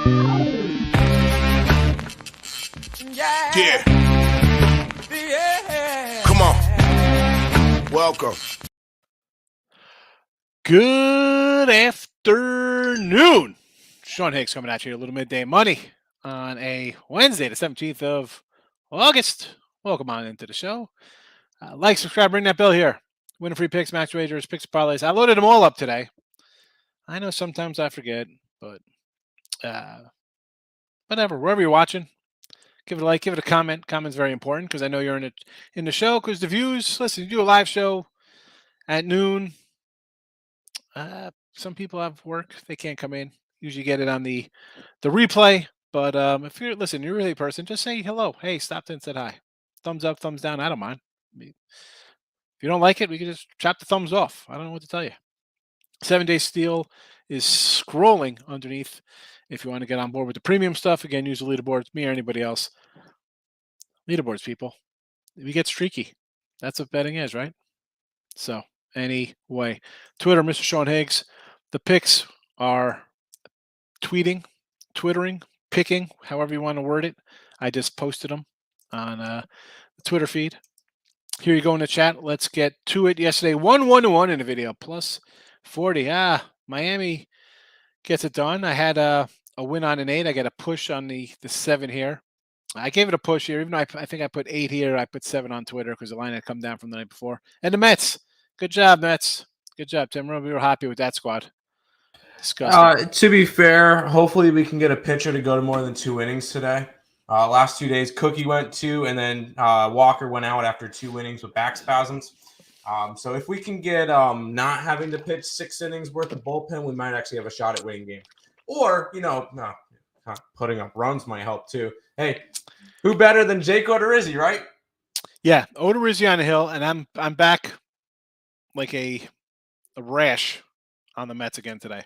Yeah. Come on. Welcome. Good afternoon. Sean Higgs coming at you a little midday money on a Wednesday, the 17th of August. Welcome on into the show. Like, subscribe, ring that bell here. Winning free picks, match wagers, picks, parlays. I loaded them all up today. I know sometimes I forget, but whatever. Wherever you're watching, give it a like, give it a comment. Comment's very important because I know you're in the show because the views. Listen, you do a live show at noon. Some people have work; they can't come in. Usually get it on the replay. But if you're you're really a person, just say hello. Hey, stopped in, said hi. Thumbs up, thumbs down. I don't mind. If you don't like it, we can just chop the thumbs off. I don't know what to tell you. 7-day steal is scrolling underneath. If you want to get on board with the premium stuff, again, use the leaderboards. Me or anybody else. Leaderboards, people. We get streaky. That's what betting is, right? So anyway, Twitter, Mr. Sean Higgs. The picks are twittering, picking, however you want to word it. I just posted them on the Twitter feed. Here you go in the chat. Let's get to it. Yesterday, 1-1-1 in the video, plus 40. Miami gets it done. I had a win on an 8. I got a push on the 7 here. I gave it a push here, even though I think I put 8 here. I put 7 on Twitter because the line had come down from the night before. And the Mets. Good job, Mets. Good job, Tim. We were happy with that squad. Disgusting. To be fair, hopefully we can get a pitcher to go to more than 2 innings today. Last 2 days, Cookie went 2, and then Walker went out after 2 innings with back spasms. So if we can get not having to pitch 6 innings worth of bullpen, we might actually have a shot at winning game. Or, putting up runs might help too. Hey, who better than Jake Odorizzi, right? Yeah, Odorizzi on the hill, and I'm back like a rash on the Mets again today.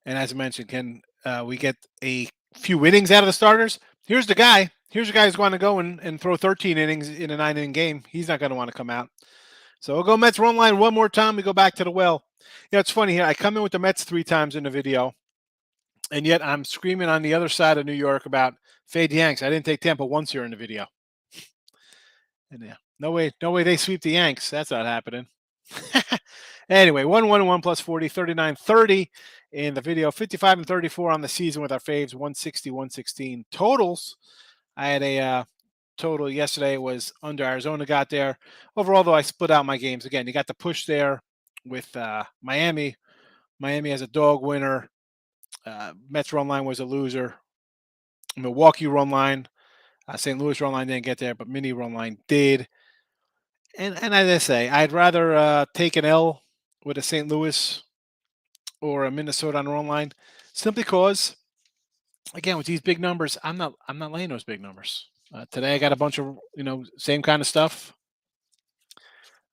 And as I mentioned, can we get a few innings out of the starters? Here's the guy. Here's the guy who's going to go and throw 13 innings in a 9-inning game. He's not going to want to come out. So we'll go Mets run line one more time. We go back to the well. Yeah, it's funny here. I come in with the Mets 3 times in the video, and yet I'm screaming on the other side of New York about fade Yanks. I didn't take Tampa once here in the video. And yeah, no way they sweep the Yanks. That's not happening. Anyway, 1-1-1 plus 40, 39-30 in the video, 55-34 on the season with our faves, 160, 116 totals. I had a total yesterday was under. Arizona got there. Overall, though, I split out my games. Again, you got the push there with Miami. Miami has a dog winner. Mets run line was a loser. Milwaukee run line. St. Louis run line didn't get there, but mini run line did. And as I say, I'd rather take an L with a St. Louis or a Minnesota on the run line, simply because, again, with these big numbers, I'm not laying those big numbers. Today I got a bunch of same kind of stuff.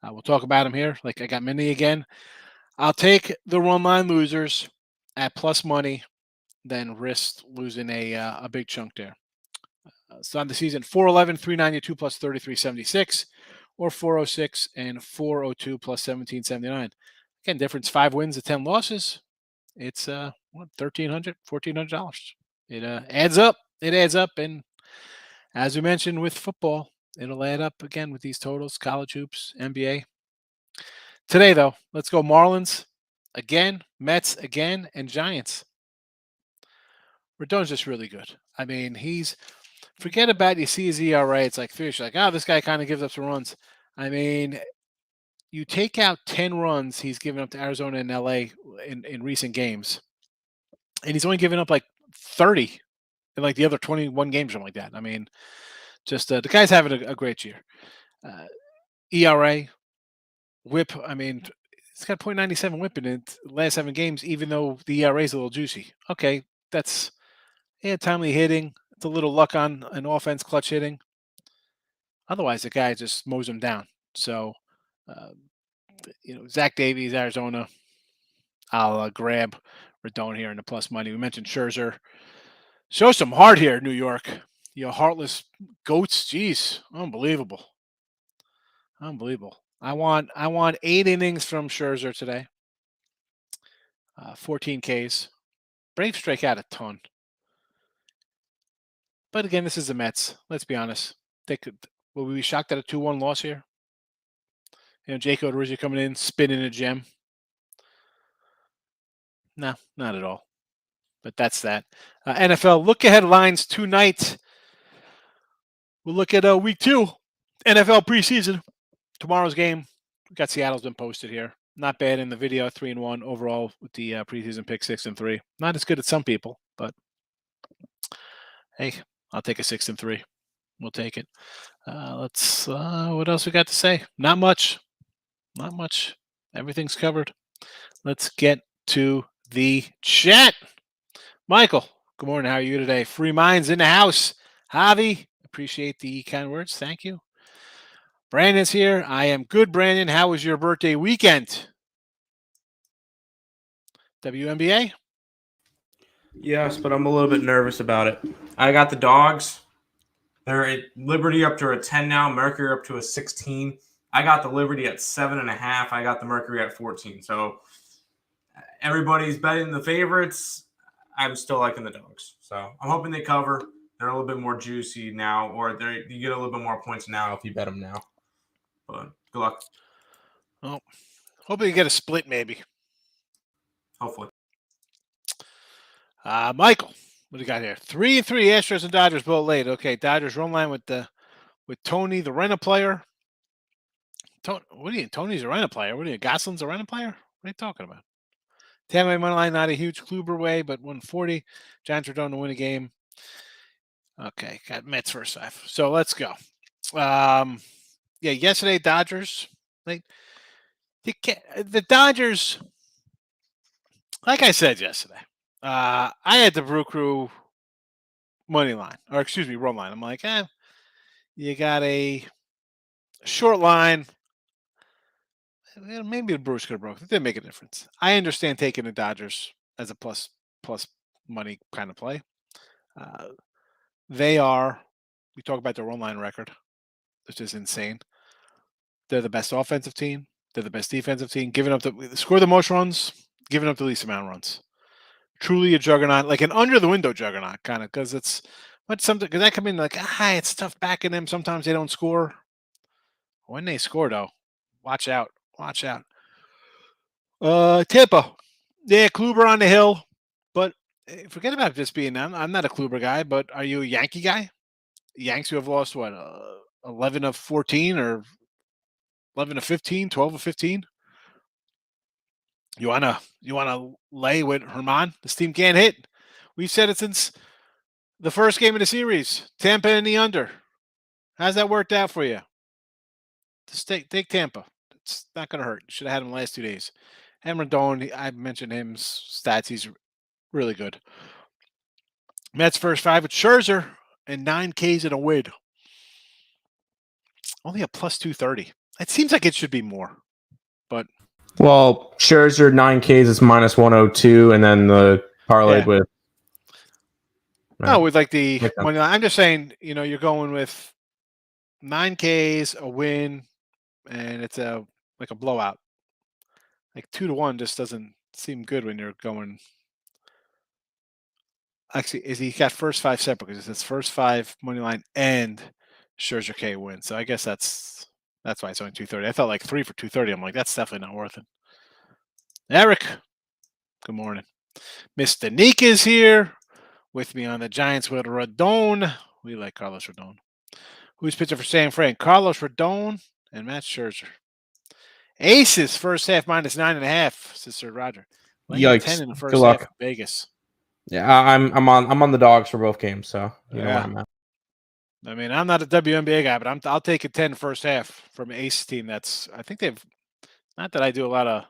We'll talk about them here. Like I got mini again. I'll take the run line losers at plus money, then risk losing a big chunk there. So on the season, 411, 392 plus 3376, or 406 and 402 plus 1779. Again, difference 5 wins to 10 losses. It's $1,300, $1,400. It adds up. It adds up, and as we mentioned with football, it'll add up again with these totals, college hoops, NBA. Today, though, let's go Marlins again, Mets again, and Giants. Rodon's just really good. I mean, forget about you see his ERA. It's like fish. Like, this guy kind of gives up some runs. I mean, you take out 10 runs he's given up to Arizona and LA in recent games, and he's only given up like 30 in like the other 21 games, something like that. I mean, just the guy's having a great year. ERA, WHIP. I mean, it's got 0.97 WHIP in it last 7 games, even though the ERA is a little juicy. Okay, that's timely hitting. It's a little luck on an offense, clutch hitting. Otherwise, the guy just mows him down. So, Zach Davies, Arizona. I'll grab Rodon here in the plus money. We mentioned Scherzer. Show some heart here, New York. You heartless goats. Jeez, unbelievable. Unbelievable. I want 8 innings from Scherzer today. 14 Ks. Braves strike out a ton. But again, this is the Mets. Let's be honest. They could. Will we be shocked at a 2-1 loss here? Jake Odorizzi coming in, spinning a gem. No, not at all. But that's that. NFL look-ahead lines tonight. We'll look at week 2, NFL preseason. Tomorrow's game. We got Seattle's been posted here. Not bad in the video, 3-1 overall with the preseason pick, 6-3. Not as good as some people, but hey, I'll take a 6-3. We'll take it. Let's. What else we got to say? Not much. Not much. Everything's covered. Let's get to the chat. Michael, good morning. How are you today? Free minds in the house. Javi, appreciate the kind words. Thank you. Brandon's here. I am good, Brandon. How was your birthday weekend? WNBA? Yes, but I'm a little bit nervous about it. I got the dogs. They're at Liberty up to a 10 now. Mercury up to a 16. I got the Liberty at 7.5. I got the Mercury at 14. So everybody's betting the favorites. I'm still liking the dogs. So I'm hoping they cover. They're a little bit more juicy now, or you get a little bit more points now if you bet them now. But good luck. Well, hoping you get a split maybe. Hopefully. Michael, what do you got here? 3-3 Astros and Dodgers both late. Okay, Dodgers run line with Tony, the rent player. What are you? Tony's a rent player. What are you? Gosselin's a rent player? What are you talking about? Tampa Bay money line, not a huge Kluber way, but 140. Giants are done to win a game. Okay, got Mets first half. So let's go. Yesterday Dodgers. The Dodgers. Like I said yesterday, I had the Brew Crew money line, or excuse me, run line. I'm like, you got a short line. Maybe the Brewers could have broke. It didn't make a difference. I understand taking the Dodgers as a plus money kind of play. We talk about their run line record, which is insane. They're the best offensive team. They're the best defensive team. Score the most runs, giving up the least amount of runs. Truly a juggernaut, like an under the window juggernaut, kind of, because it's something. Because I come in like, it's tough backing them. Sometimes they don't score. When they score, though, watch out. Tampa, Kluber on the hill, but forget about just being. I'm not a Kluber guy, but are you a Yankee guy? Yanks who have lost 11 of 14 or 11 of 15, 12 of 15. You wanna lay with Herman? This team can't hit. We've said it since the first game of the series. Tampa in the under. How's that worked out for you? Just take Tampa. It's not going to hurt. Should have had him last 2 days. And Rendon, I mentioned his stats. He's really good. Mets first 5 with Scherzer and 9 Ks in a win. Only a plus 230. It seems like it should be more, but. Well, Scherzer 9 Ks is minus 102, and then the parlayed with. With like the money line. I'm just saying, you're going with 9 Ks, a win, and it's a blowout. Like 2-1 just doesn't seem good when you're going. Actually, he got first 5 separate because it's first 5 money line and Scherzer K win. So I guess that's why it's only 230. I thought like 3 for 230. I'm like, that's definitely not worth it. Eric, good morning. Mr. Neek is here with me on the Giants with Rodon. We like Carlos Rodon. Who's pitching for San Fran? Carlos Rodon and Matt Scherzer. Aces first half minus 9.5. Sister Roger. Yikes! 10 in the first Good luck. half. Vegas. Yeah, I'm on the dogs for both games, so you know where I'm at. I mean, I'm not a WNBA guy, but I'll take a 10 first half from an Ace team. I think they've. Not that I do a lot of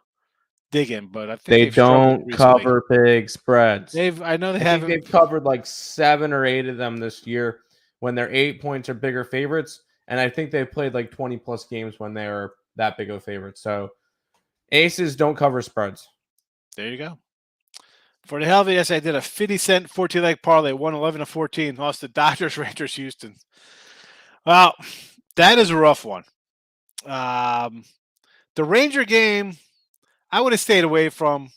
digging, but I think they don't cover big spreads. I know they haven't. They've covered like 7 or 8 of them this year when they're 8 points or bigger favorites, and I think they've played like 20 plus games when they are that big of a favorite. So Aces don't cover spreads. There you go. For the hell of it, yes, I did a 50-cent 14-leg parlay, won 11 of 14, lost to Dodgers, Rangers, Houston. Well, that is a rough one. The Ranger game, I would have stayed away from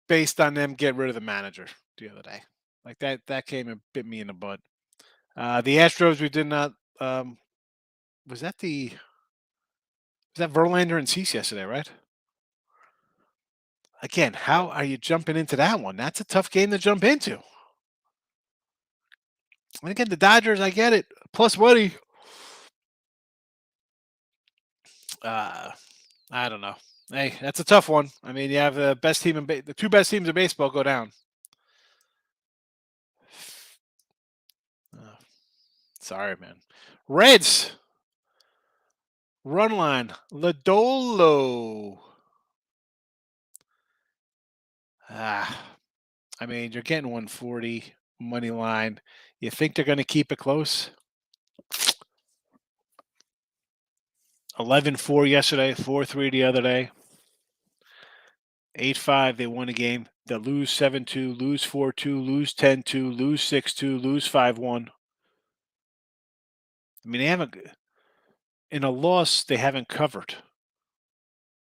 based on them getting rid of the manager the other day. Like that came and bit me in the butt. The Astros, we did not. Was that Verlander and Cease yesterday, right? Again, how are you jumping into that one? That's a tough game to jump into. And again, the Dodgers, I get it. Plus money. I don't know. Hey, that's a tough one. I mean, you have the best team the two best teams in baseball go down. Sorry, man. Reds. Run line. Lodolo. I mean, you're getting 140 money line. You think they're going to keep it close? 11-4 yesterday, 4-3 the other day. 8-5, they won a game. They lose 7-2, lose 4-2, lose 10-2, lose 6-2, lose 5-1. I mean, they haven't. In a loss, they haven't covered.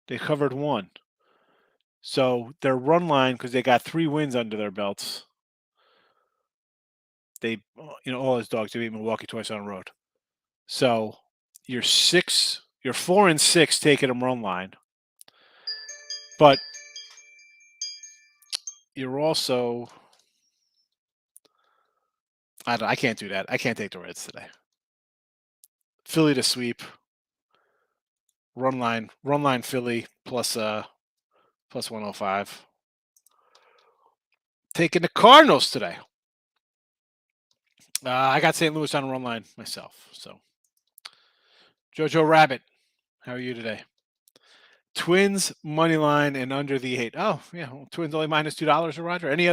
They covered one. So their run line, because they got 3 wins under their belts. They, all his dogs, they beat Milwaukee twice on the road. So you're 4-6 taking them run line. But you're also, I can't do that. I can't take the Reds today. Philly to sweep. Run line Philly plus 105. Taking the Cardinals today. I got St. Louis on a run line myself. So, Jojo Rabbit, how are you today? Twins money line and under the 8. Oh yeah, well, Twins only minus $2. Roger. Any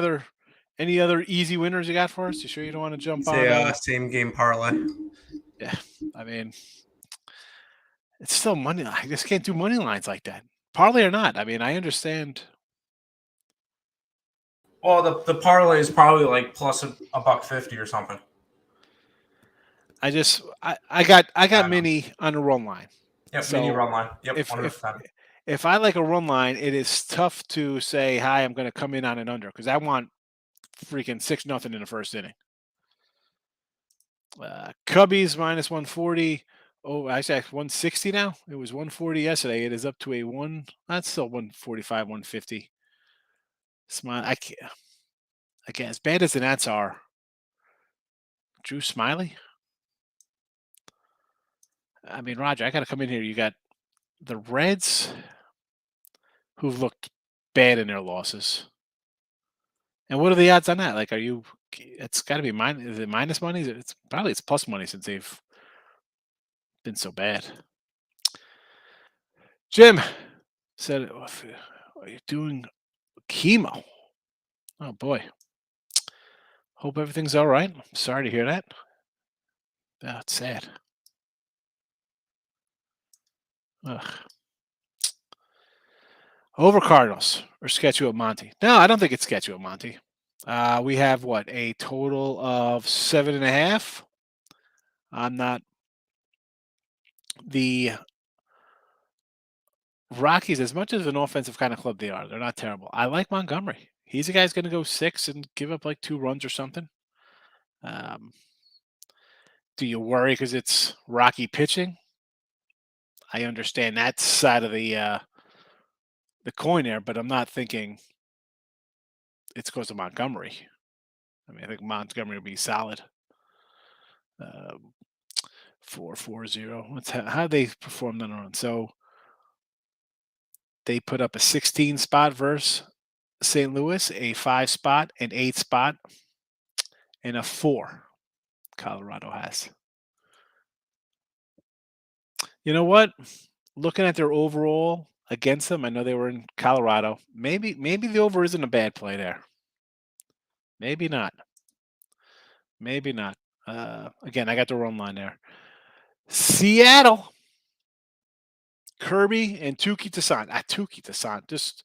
other easy winners you got for us? You sure you don't want to jump on? Same game parlay. Yeah, I mean, it's still money. I just can't do money lines like that. Parlay or not. I mean, I understand. Well, the parlay is probably like plus $1.50 or something. I got mini on a run line. Yep, so mini run line. Yep, 100%. If I like a run line, it is tough to say, hi, I'm going to come in on an under because I want freaking 6-0 in the first inning. Cubbies minus 140. Oh, actually, 160 now. It was 140 yesterday. It is up to a 1. That's still 145, 150. Smile. I can't. Again, as bad as the Nats are, Drew Smiley. I mean, Roger, I got to come in here. You got the Reds, who've looked bad in their losses. And what are the odds on that? Like, it's got to be minus. Is it minus money? It's plus money since they've been so bad. Jim said, are you doing chemo? Oh, boy. Hope everything's all right. Sorry to hear that. Oh, it's sad. Ugh. Over Cardinals or sketchy at Monty? No, I don't think it's sketchy at Monty. We have a total of 7.5. I'm not. The Rockies, as much as an offensive kind of club they are, they're not terrible. I like Montgomery. He's a guy's going to go 6 and give up like 2 runs or something. Do you worry because it's Rocky pitching? I understand that side of the coin there, but I'm not thinking it's because of Montgomery. I mean, I think Montgomery will be solid. 4-4-0. How they performed on their own? So they put up a 16 spot versus St. Louis, a 5 spot, an 8 spot, and a 4. Colorado has. You know what? Looking at their overall against them, I know they were in Colorado. Maybe the over isn't a bad play there. Maybe not. Maybe not. Again, I got the run line there. Seattle. Kirby and Tuki Toussaint. Tuki Toussaint. Just,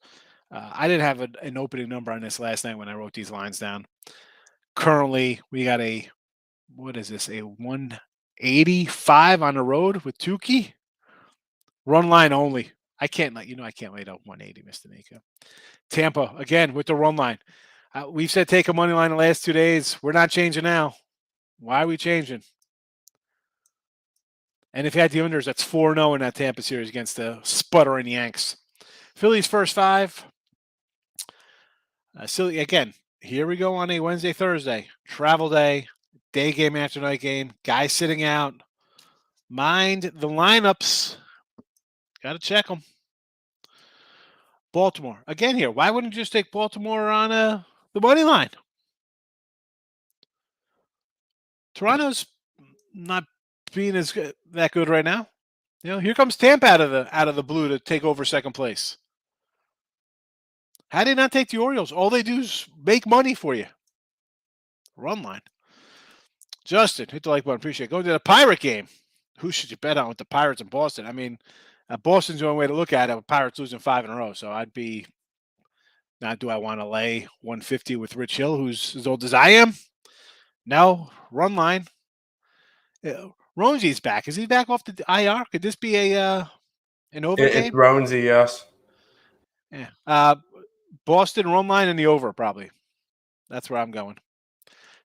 I didn't have an opening number on this last night when I wrote these lines down. Currently, we got a 185 on the road with Tuki. Run line only. I can't lay out 180, Mr. Nika. Tampa, again, with the run line. We've said take a money line the last 2 days. We're not changing now. Why are we changing? And if you had the unders, that's 4-0 in that Tampa series against the sputtering Yanks. Phillies first 5. Silly again. Here we go on a Wednesday, Thursday. Travel day. Day game after night game. Guys sitting out. Mind the lineups. Got to check them. Baltimore. Again here. Why wouldn't you just take Baltimore on the money line? Toronto's not being that good right now. Here comes Tampa out of the blue to take over second place. How did they not take the Orioles? All they do is make money for you. Run line. Justin, hit the like button. Appreciate it. Going to the Pirate game. Who should you bet on with the Pirates in Boston? I mean, Boston's the only way to look at it. With Pirates losing 5 in a row. So I'd be, now do I want to lay 150 with Rich Hill, who's as old as I am? No. Run line. Ronzi's back. Is he back off the IR? Could this be an over game? It's Ronzi, yes. Yeah. Boston run line and the over probably. That's where I'm going.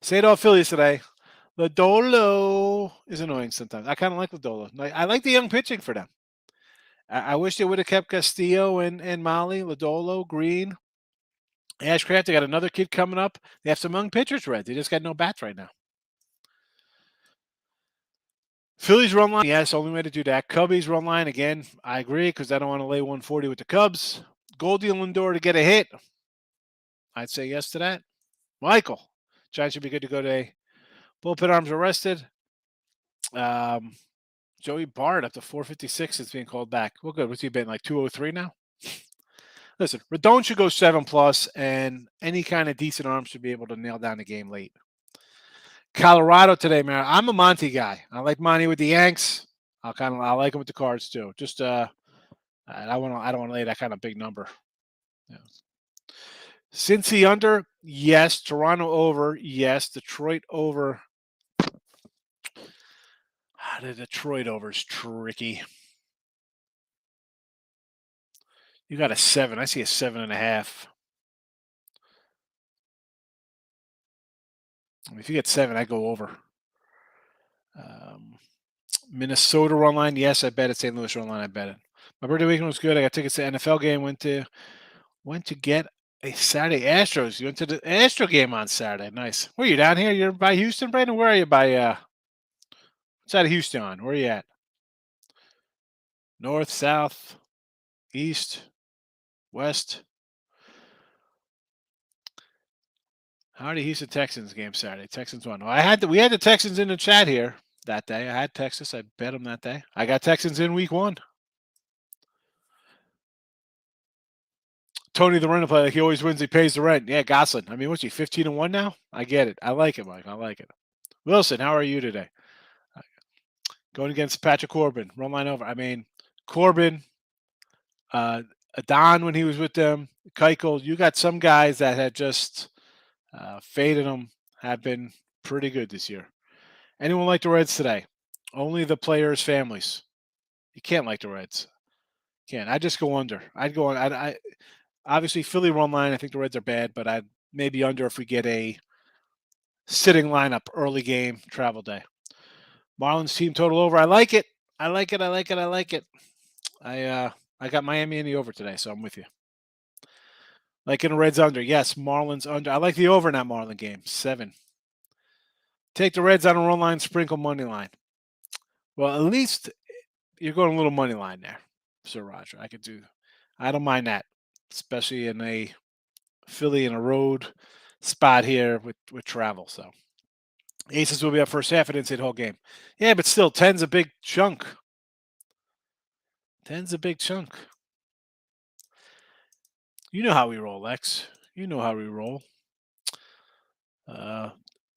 Say it all Phillies today. Lodolo is annoying sometimes. I kind of like Lodolo. I like the young pitching for them. I wish they would have kept Castillo and Molly, Lodolo, Green, Ashcraft. They got another kid coming up. They have some young pitchers, Red. They just got no bats right now. Phillies run line, yes, only way to do that. Cubbies run line, again, I agree, because I don't want to lay 140 with the Cubs. Goldie and Lindor to get a hit. I'd say yes to that. Michael, Giants should be good to go today. Bullpen arms are rested. Joey Bart up to 456 is being called back. Well, good. What's he been, like 203 now? Listen, Rodon should go 7+, and any kind of decent arm should be able to nail down the game late. Colorado today, man. I'm a Monty guy. I like Monty with the Yanks. I like him with the Cards too. Just I don't want to lay that kind of big number. Yeah. Cincy under, yes. Toronto over, yes. Detroit over. The Detroit over is tricky. You got a 7. I see a 7.5. If you get 7, I go over. Minnesota run line, yes, I bet it. St. Louis run line, I bet it. My birthday weekend was good. I got tickets to the NFL game. Went to get a Saturday Astros. You went to the Astro game on Saturday. Nice. Where are you, down here? You're by Houston, Brandon? Where are you by what side of Houston on? Where are you at? North, south, east, west? How are the Houston Texans game Saturday? Texans won. Well, we had the Texans in the chat here that day. I had Texas. I bet them that day. I got Texans in week 1. Tony the rent play, like he always wins, he pays the rent. Yeah, Goslin. I mean, what's he, 15-1 now? I get it. I like it, Mike. I like it. Wilson, how are you today? Going against Patrick Corbin. Run line over. I mean, Corbin, Adon when he was with them, Keuchel, you got some guys that had just faded them, have been pretty good this year. Anyone like the Reds today? Only the players' families. You can't like the Reds. Can't. I just go under. I'd go on. I obviously Philly run line. I think the Reds are bad, but I'd maybe under if we get a sitting lineup early game travel day. Marlins team total over. I like it. I like it. I like it. I like it. I got Miami in the over today, so I'm with you. Like in the Reds under. Yes, Marlins under. I like the over in that Marlin game. 7. Take the Reds on a run line, sprinkle money line. Well, at least you're going a little money line there, Sir Roger. I don't mind that, especially in a Philly in a road spot here with travel. So Aces will be up first half. I didn't say the whole game. Yeah, but still, 10's a big chunk. 10's a big chunk. You know how we roll, Lex. You know how we roll.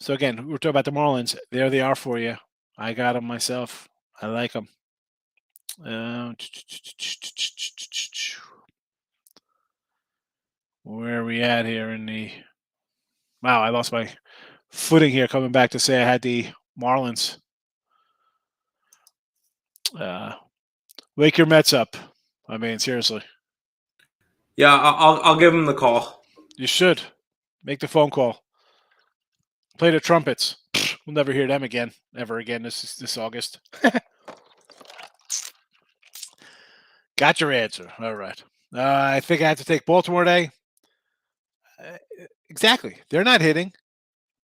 So again, we're talking about the Marlins. There they are for you. I got them myself. I like them. Where are we at here in the... Wow, I lost my footing here coming back to say I had the Marlins. Wake your Mets up. I mean, seriously. Yeah, I'll give him the call. You should. Make the phone call. Play the trumpets. We'll never hear them again, ever again this August. Got your answer. All right. I think I have to take Baltimore today. Exactly. They're not hitting.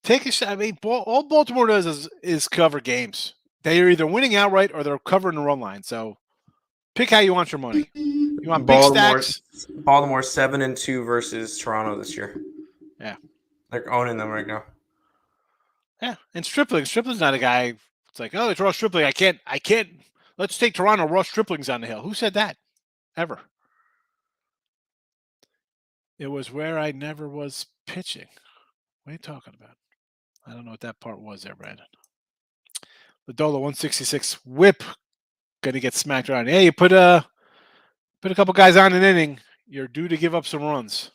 Take a shot. I mean, all Baltimore does is cover games. They are either winning outright or they're covering the run line. So pick how you want your money. You want big stacks? Baltimore 7-2 versus Toronto this year. Yeah. They're owning them right now. Yeah. And Stripling. Stripling's not a guy. It's like, oh, it's Ross Stripling. I can't. Let's take Toronto. Ross Stripling's on the hill. Who said that? Ever. It was where I never was pitching. What are you talking about? I don't know what that part was there, Brandon. The Dola 166 whip going to get smacked around. Hey, you put a couple guys on an inning, you're due to give up some runs.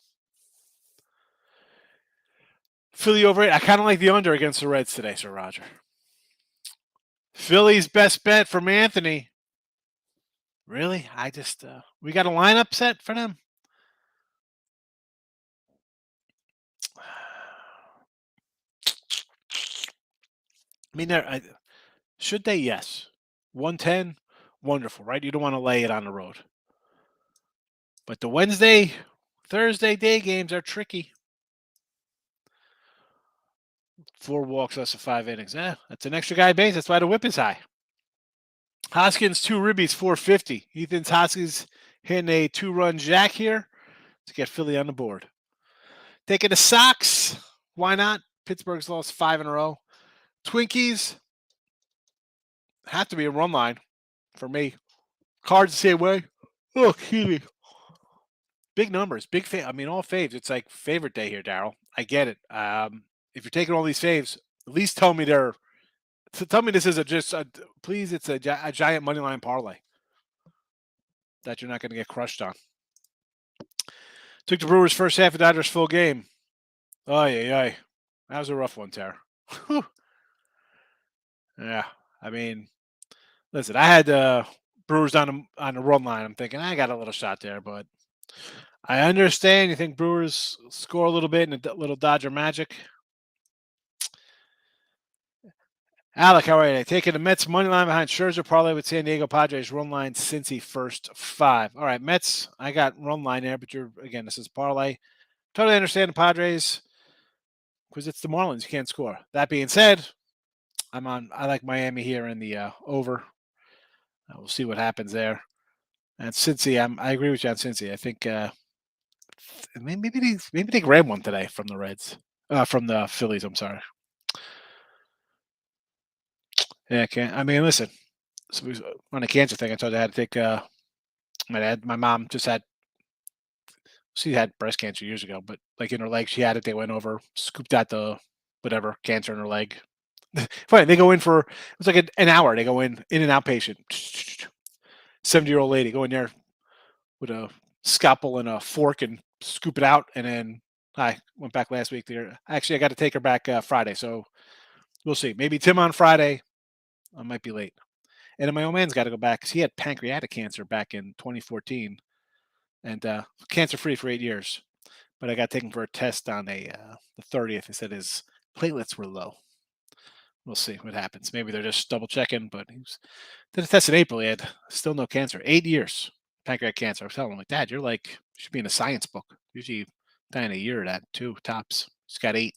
Philly over 8. I kind of like the under against the Reds today, Sir Roger. Philly's best bet from Anthony. Really? I just we got a lineup set for them. I mean, should they? Yes. 110, wonderful, right? You don't want to lay it on the road. But the Wednesday, Thursday day games are tricky. 4 walks, less than 5 innings. That's an extra guy base. That's why the whip is high. Hoskins, 2 ribbies, 450. Ethan's Hoskins hitting a 2-run jack here to get Philly on the board. Taking the Sox. Why not? Pittsburgh's lost 5 in a row. Twinkies have to be a run line for me. Cards the same way. Oh, Keely. Big numbers. Big I mean, all faves. It's like favorite day here, Daryl. I get it. If you're taking all these faves, at least tell me tell me this is please, it's a giant money line parlay that you're not going to get crushed on. Took the Brewers first half of Dodgers full game. Oh, yeah. That was a rough one, Tara. Yeah, I mean, listen, I had Brewers on the run line. I'm thinking I got a little shot there, but I understand you think Brewers score a little bit and a little Dodger magic. Alec, how are you? Taking the Mets money line behind Scherzer parlay with San Diego Padres run line since he first 5. All right, Mets, I got run line there, but this is parlay. Totally understand the Padres because it's the Marlins. You can't score. That being said, I like Miami here in the over. We'll see what happens there. And Cincy, I agree with you on Cincy. I think maybe they grabbed one today from the Reds, from the Phillies. I'm sorry. Yeah, I mean, listen. So on a cancer thing, I told you I had to take. My mom she had breast cancer years ago, but like in her leg, she had it. They went over, scooped out the whatever cancer in her leg. Fine, they go in for it was like an hour. They go in an outpatient. 70-year-old lady go in there with a scalpel and a fork and scoop it out, and then I went back last week there. Actually, I got to take her back Friday, so we'll see. Maybe Tim on Friday. I might be late. And then my old man's got to go back because he had pancreatic cancer back in 2014 and cancer-free for 8 years. But I got taken for a test on the 30th. They said his platelets were low. We'll see what happens. Maybe they're just double-checking, but he did a test in April. He had still no cancer. 8 years, pancreatic cancer. I was telling him, like, Dad, you should be in a science book. Usually dying a year of that, 2 tops. He's got 8.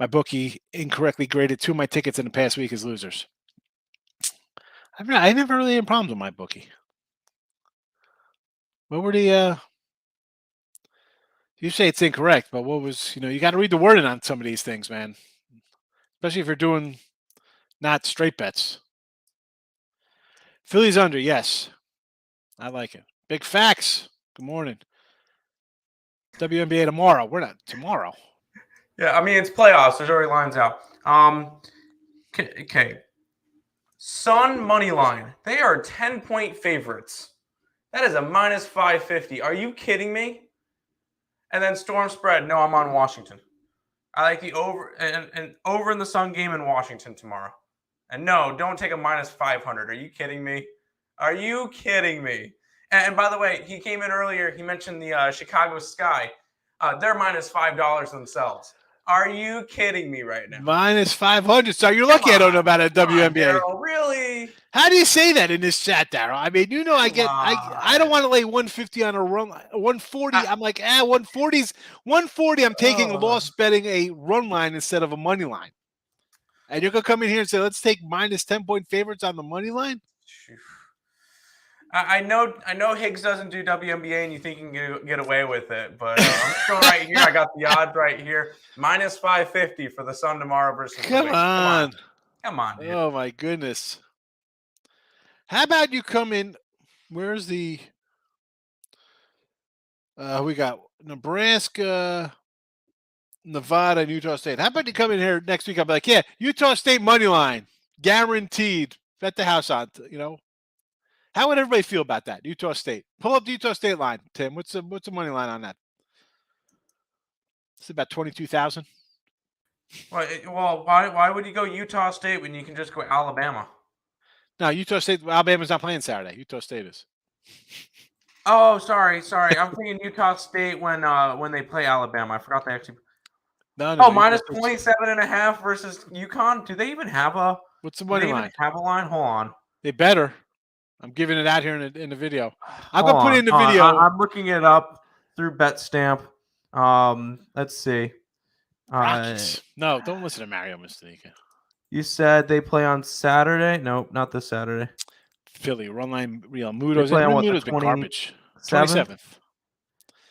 My bookie incorrectly graded 2 of my tickets in the past week as losers. I never really had problems with my bookie. What were the you say it's incorrect, but what was, you got to read the wording on some of these things, man. Especially if you're doing not straight bets. Phillies under, yes. I like it. Big facts. Good morning. WNBA tomorrow. We're not tomorrow. Yeah, I mean, it's playoffs. There's already lines out. Okay. Sun money line. They are 10-point favorites. That is a minus 550. Are you kidding me? And then Storm spread. No, I'm on Washington. I like the over and over in the Sun game in Washington tomorrow. And no, don't take a minus 500. Are you kidding me? Are you kidding me? And by the way, he came in earlier. He mentioned the Chicago Sky. They're minus $5 themselves. Are you kidding me right now? Minus 500. So you're lucky I don't know about a WNBA. Daryl, really? How do you say that in this chat, Daryl? I mean, I don't want to lay 150 on a run, 140. I'm like, 140's 140. I'm taking loss betting a run line instead of a money line. And you're gonna come in here and say, let's take minus 10-point favorites on the money line. I know Higgs doesn't do WNBA, and you think you can get away with it, but I'm still right here. I got the odds right here. Minus 550 for the Sun tomorrow versus the Wings. Come on, dude. Oh my goodness. How about you come in? Where's the? We got Nebraska, Nevada, and Utah State. How about you come in here next week? I'll be like, yeah, Utah State money line, guaranteed. Bet the house on. How would everybody feel about that? Utah State. Pull up the Utah State line, Tim. What's the money line on that? It's about 22,000. Well, why would you go Utah State when you can just go Alabama? No, Utah State. Alabama's not playing Saturday. Utah State is. Oh, sorry. I'm thinking Utah State when they play Alabama. I forgot they actually. No, minus 27.5 versus UConn. Do they even have a? What's the money line? Have a line? Hold on. They better. I'm giving it out here in the video. I'm gonna put it in the video. I'm looking it up through BetStamp. Let's see. No, don't listen to Mario Mistanika. You said they play on Saturday? No, not this Saturday. Philly run line. Real Mudo's been garbage. 27th.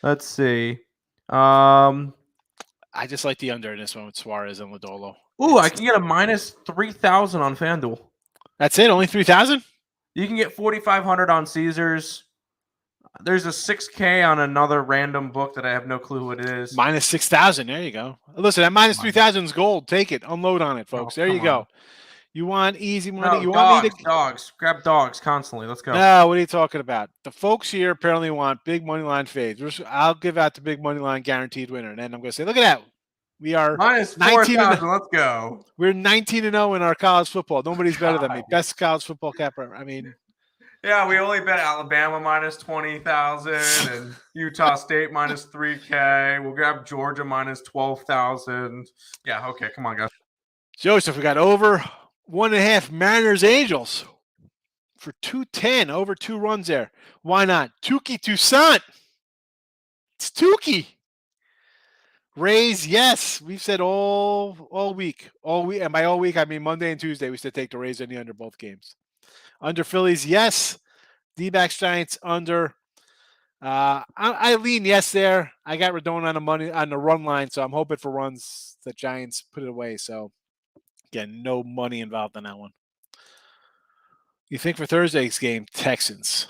Let's see. I just like the under in this one with Suarez and Lodolo. Ooh, I can get a minus 3,000 on FanDuel. That's it. Only 3,000. You can get 4,500 on Caesars. There's a 6K on another random book that I have no clue who it is. Minus 6,000. There you go. Listen, that minus 3,000 is gold. Take it. Unload on it, folks. There you go. You want easy money? Want me to dogs? Grab dogs constantly. Let's go. No, what are you talking about? The folks here apparently want big money line fades. I'll give out the big money line guaranteed winner, and then I'm going to say, look at that. We are minus 4,000. Let's go. We're 19-0 in our college football. Nobody's better than me. Best college football capper. I mean, yeah, we only bet Alabama minus 20,000 and Utah State minus 3K. We'll grab Georgia minus 12,000. Yeah, okay, come on, guys. Joseph, we got over 1.5 Mariners Angels for 210. Over 2 runs there. Why not? Tukey Toussaint. It's Tukey. Rays, yes. We've said all week. And by all week, I mean Monday and Tuesday, we said take the Rays in the under both games. Under Phillies, yes. D-backs Giants under. I lean yes there. I got Rodon on the run line, so I'm hoping for runs. The Giants put it away. So again, no money involved in that one. You think for Thursday's game, Texans.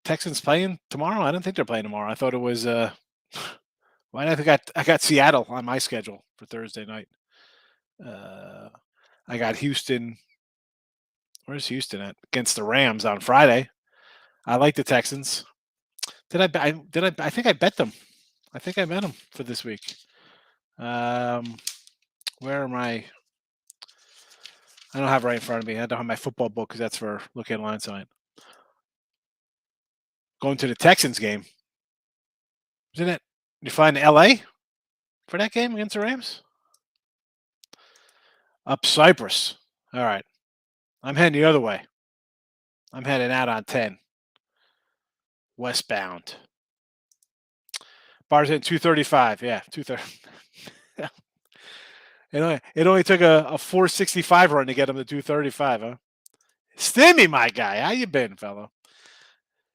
Texans playing tomorrow? I don't think they're playing tomorrow. I thought it was. Why did I got Seattle on my schedule for Thursday night. I got Houston. Where's Houston at? Against the Rams on Friday. I like the Texans. I think I bet them. I think I bet them for this week. Where am I? I don't have it right in front of me. I don't have my football book because that's for looking at line sign. Going to the Texans game. Isn't it? You flying to LA for that game against the Rams? Up Cyprus. All right. I'm heading the other way. I'm heading out on 10. Westbound. Bars in 235. Yeah, 230. It only took a 465 run to get him to 235, huh? Stimmy, my guy. How you been, fellow?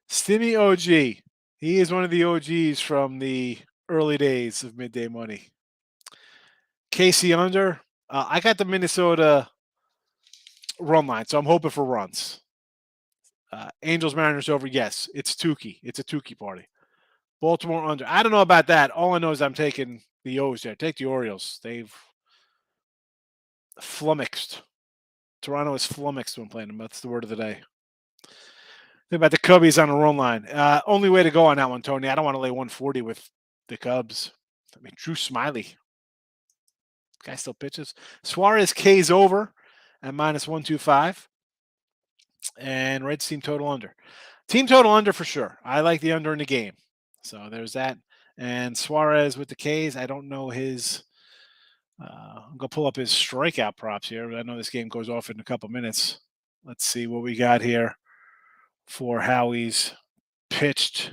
Stimmy OG. He is one of the OGs from the early days of Midday Money. KC under. I got the Minnesota run line, so I'm hoping for runs. Angels Mariners over. Yes, it's Tukey. It's a Tukey party. Baltimore under. I don't know about that. All I know is I'm taking the O's there. Take the Orioles. They've flummoxed. Toronto is flummoxed when playing them. That's the word of the day. Think about the Cubbies on the run line. Only way to go on that one, Tony. I don't want to lay 140 with the Cubs. I mean, Drew Smiley. Guy still pitches. Suarez K's over at minus 125. And Reds team total under. Team total under for sure. I like the under in the game. So there's that. And Suarez with the K's, I don't know his. I'm gonna pull up his strikeout props here. I know this game goes off in a couple minutes. Let's see what we got here for how he's pitched.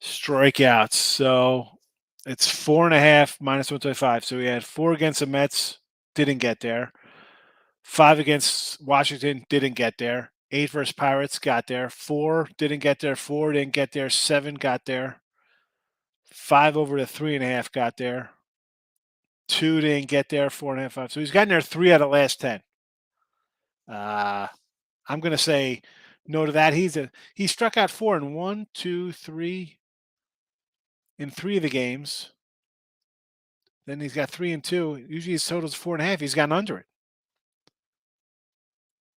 Strikeouts. So it's 4.5 minus 125. So we had 4 against the Mets, didn't get there. 5 against Washington, didn't get there. 8 versus Pirates, got there. 4 didn't get there. 4 didn't get there. 7 got there. 5 over to 3.5 got there. 2 didn't get there. 4.5, 5. So he's gotten there 3 out of the last 10. I'm gonna say no to that. He struck out 4 in 1, 2, 3 in 3 of the games. Then he's got 3 and 2. Usually his total's 4.5. He's gotten under it.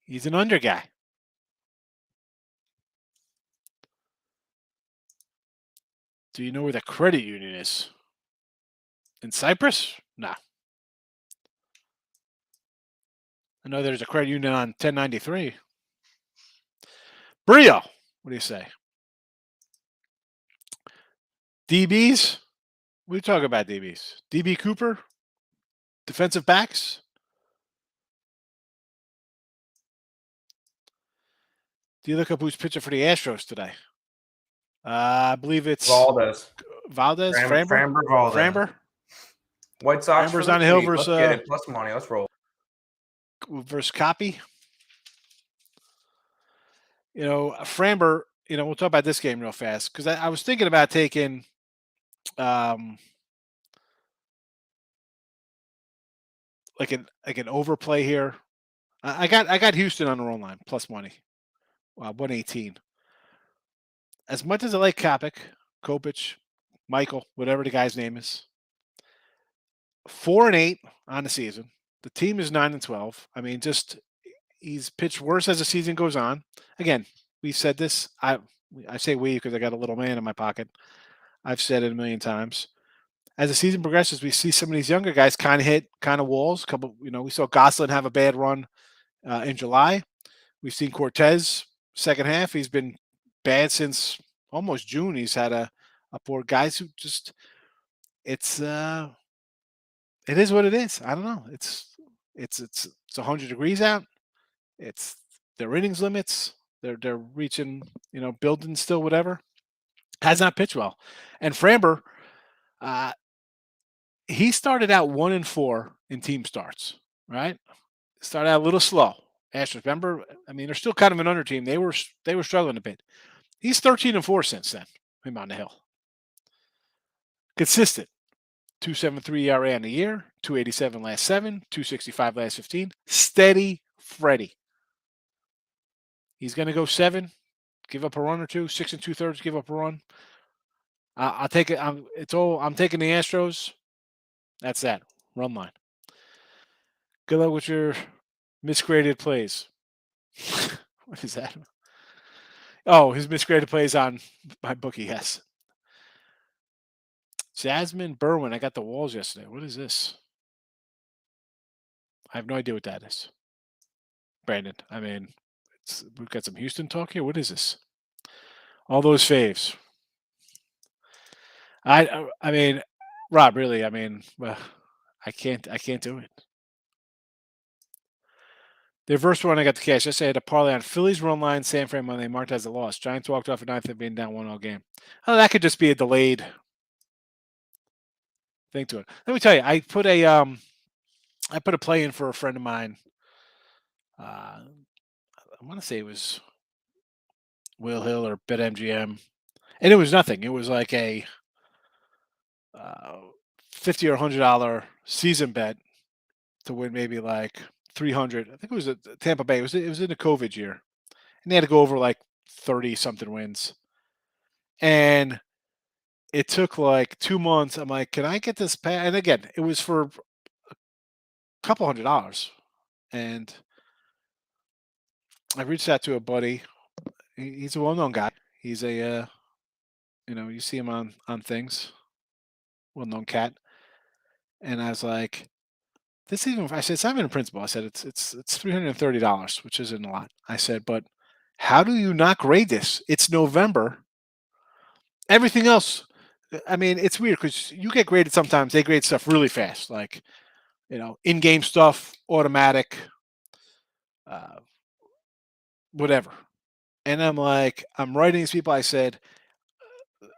He's an under guy. Do you know where the credit union is? In Cyprus? Nah. I know there's a credit union on 1093. Brio, what do you say? DBs? What are you talking about, DBs? DB Cooper? Defensive backs? Do you look up who's pitching for the Astros today? I believe it's Valdez. Framber? Valdez. Framber? White Sox Framber's for on the the hill sweep. versus Let's get it. Plus money. Let's roll. Copy. Framber, we'll talk about this game real fast because I was thinking about taking like an overplay here. I got Houston on the roll line plus money, 118. As much as I like Kopech, Michael, whatever the guy's name is, 4-8 on the season. The team is 9-12. I mean, he's pitched worse as the season goes on. Again, we said this. I say we because I got a little man in my pocket. I've said it a million times. As the season progresses, we see some of these younger guys kind of hit walls. We saw Gosselin have a bad run in July. We've seen Cortez second half. He's been bad since almost June. He's had a poor guys who just it is what it is. I don't know. It's 100 degrees out. It's their innings limits. They're reaching, building still, whatever. Has not pitched well. And Framber, he started out 1-4 in team starts, right? Started out a little slow. Astros, remember? I mean, they're still kind of an under team. They were struggling a bit. He's 13-4 since then. Him on the hill. Consistent. 2.73 ERA on the year. 2.87 last 7. 2.65 last 15. Steady Freddy. He's going to go 7. Give up a run or 2. 6 2/3. Give up a run. I'll take it. I'm taking the Astros. That's that. Run line. Good luck with your misgraded plays. What is that? Oh, his misgraded plays on my bookie, yes. Jasmine Berwin. I got the walls yesterday. What is this? I have no idea what that is. Brandon, I mean, we've got some Houston talk here. What is this? All those faves. I mean, Rob, really, I mean, well, I can't do it. The first one I got the cash. Yesterday I had a parlay on Phillies run line, San Fran Monday, marked as a loss. Giants walked off at 9th being down 1-0 game. Oh, that could just be a delayed thing to it. Let me tell you, I put a play in for a friend of mine. I want to say it was Will Hill or BetMGM, and it was nothing. It was like a $50 or $100 season bet to win maybe like 300. I think it was at Tampa Bay. It was in the COVID year, and they had to go over like 30 something wins. And it took like 2 months. I'm like, can I get this pass? And again, it was for a couple $100. And I reached out to a buddy. He's a well-known guy. He's a, you see him on things. Well-known cat. And I was like, this even I said it's not even a principal. I said it's $330, which isn't a lot. I said, but how do you not grade this? It's November. Everything else, I mean, it's weird because you get graded sometimes. They grade stuff really fast, like in-game stuff, automatic, uh, whatever. And I'm like, I'm writing these people. I said,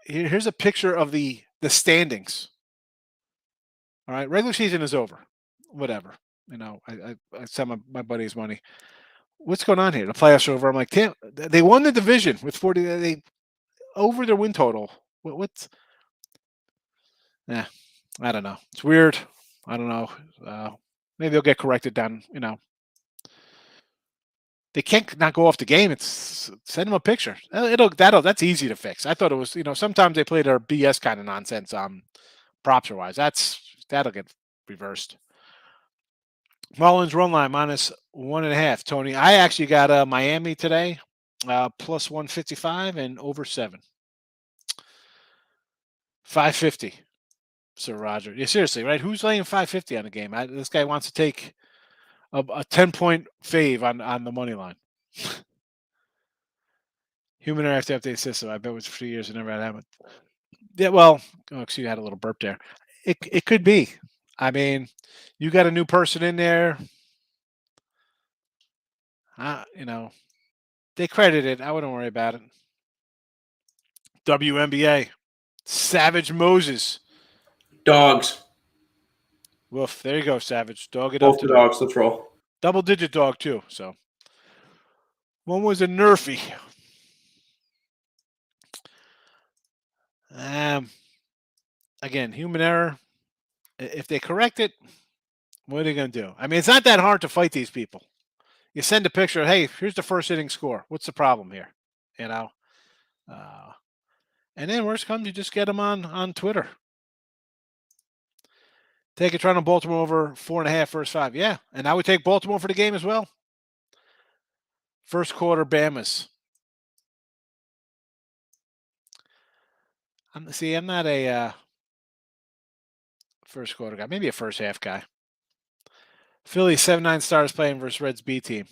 here's a picture of the standings. All right, regular season is over. Whatever. I sent my buddy's money. What's going on here? The playoffs are over. I'm like, damn, they won the division with 40. They over their win total. What's? Yeah, I don't know. It's weird. I don't know. Maybe they'll get corrected down. They can't not go off the game. It's send them a picture. That's easy to fix. I thought it was. Sometimes they play their BS kind of nonsense. Props wise, that'll get reversed. Marlins run line -1.5. Tony, I actually got Miami today, plus 155 and over 7. 550. Sir Roger. Yeah, seriously, right? Who's laying 550 on the game? This guy wants to take a 10-point fave on the money line. Human error after update system. I bet it was for 2 years and never had happened. Yeah, well, excuse me, I had a little burp there. It could be. I mean, you got a new person in there. They credit it. I wouldn't worry about it. WNBA. Savage Moses. Dogs. Woof. There you go, Savage. Dog it Both up the to dogs. Let's roll. double-digit dog, too. So one was a Nerfy. Again, human error. If they correct it, what are they going to do? I mean, it's not that hard to fight these people. You send a picture. Hey, here's the first inning score. What's the problem here? And then worst comes, you just get them on Twitter. Take a Toronto Baltimore over 4.5 first 5. Yeah, and I would take Baltimore for the game as well. First quarter Bamas. I'm not a first quarter guy. Maybe a first half guy. Philly 7-9 stars playing versus Reds B team.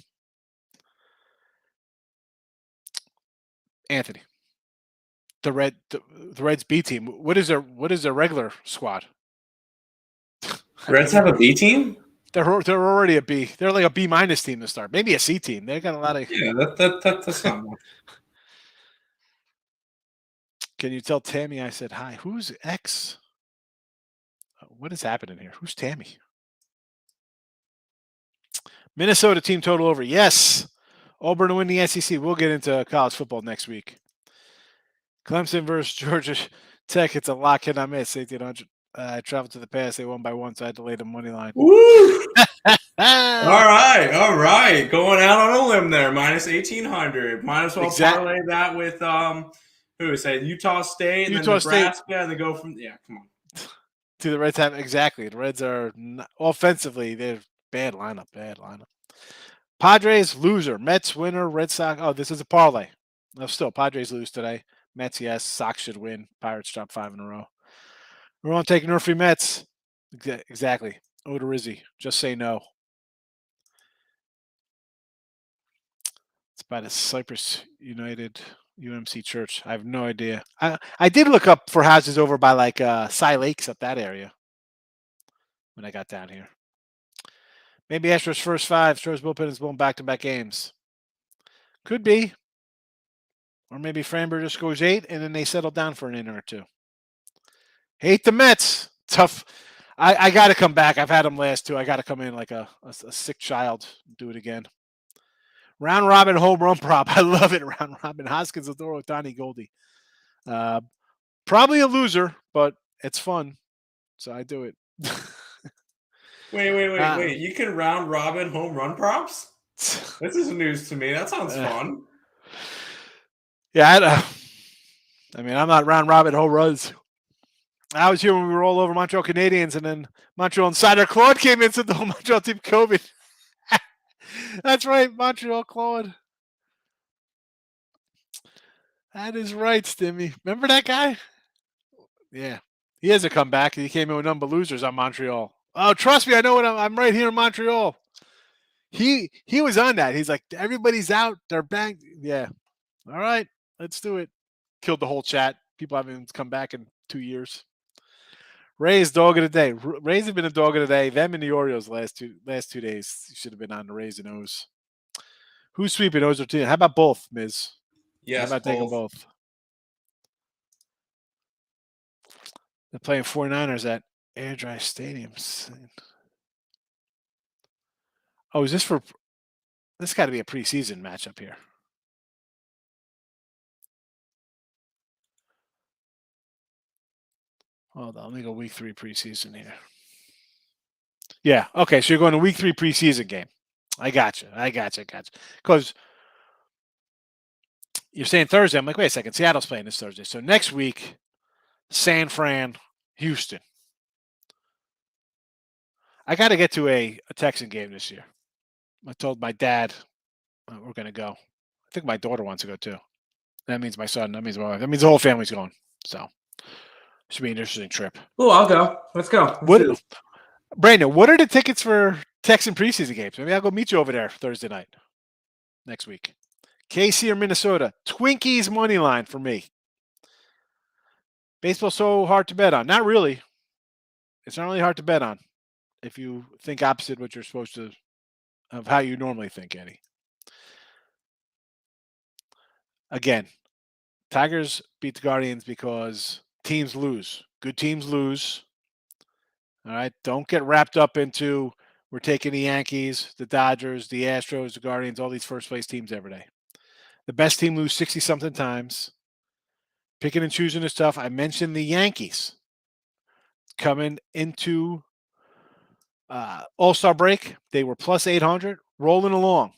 Anthony. The Reds B team. What is their regular squad? Reds have a B team? They're already a B. They're like a B- team to start. Maybe a C team. They got a lot of. Yeah, that's not much. Can you tell Tammy I said hi? Who's X? What is happening here? Who's Tammy? Minnesota team total over. Yes. Auburn to win the SEC. We'll get into college football next week. Clemson versus Georgia Tech. It's a lock. Cannot miss. 1,800. I traveled to the pass. They won by 1, so I had to lay the money line. Woo! All right. Going out on a limb there. -1,800. Might as well parlay that with who is it? Utah State and then Nebraska, and they go from come on. To the Reds have exactly. The Reds are offensively, they're bad lineup. Padres loser. Mets winner. Red Sox. Oh, this is a parlay. No, still Padres lose today. Mets yes. Sox should win. Pirates drop 5 in a row. We're on taking Nerfy Mets. Exactly. Odorizzi. Just say no. It's by the Cypress United UMC Church. I have no idea. I did look up for houses over by like Cy Lakes up that area when I got down here. Maybe Astros first 5. Astros bullpen is blowing back-to-back games. Could be. Or maybe Framber just goes 8 and then they settle down for an inning or 2. Hate the Mets. Tough. I got to come back. I've had them last 2. I got to come in like a sick child. Do it again. Round robin home run prop. I love it. Round robin. Hoskins, Adoro, Donnie, Goldie. Probably a loser, but it's fun. So I do it. Wait. You can round robin home run props? This is news to me. That sounds fun. Yeah, I mean, I'm not round robin home runs. I was here when we were all over Montreal Canadiens, and then Montreal insider Claude came in and said the whole Montreal team COVID. That's right, Montreal Claude. That is right, Stimmy. Remember that guy? Yeah. He has a comeback. He came in with number losers on Montreal. Oh, trust me, I know what I'm right here in Montreal. He was on that. He's like, everybody's out. They're back. Yeah. All right, let's do it. Killed the whole chat. People haven't come back in 2 years. Rays dog of the day. Rays have been a dog of the day. Them and the Orioles last two days. Should have been on the Rays and O's. Who's sweeping O's or 2? How about both, Miz? Yes, How about taking both? They're playing 49ers at Air Dry Stadiums. Oh, is this for? This got to be a preseason matchup here. Hold on, let me go week 3 preseason here. Yeah, okay, so you're going to week 3 preseason game. I got you. Because you're saying Thursday. I'm like, wait a second. Seattle's playing this Thursday. So next week, San Fran, Houston. I got to get to a Texan game this year. I told my dad we're going to go. I think my daughter wants to go too. That means my son. That means my wife. That means the whole family's going. So should be an interesting trip. Oh, I'll go. Let's go. Brandon, what are the tickets for Texan preseason games? Maybe I'll go meet you over there Thursday night next week. KC or Minnesota? Twinkies money line for me. Baseball's so hard to bet on. Not really. It's not really hard to bet on if you think opposite what you're supposed to, of how you normally think, Eddie. Again, Tigers beat the Guardians because teams lose. Good teams lose. All right. Don't get wrapped up into we're taking the Yankees, the Dodgers, the Astros, the Guardians, all these first place teams every day. The best team lose 60-something times. Picking and choosing is tough. I mentioned the Yankees coming into All-Star break. They were plus 800, rolling along,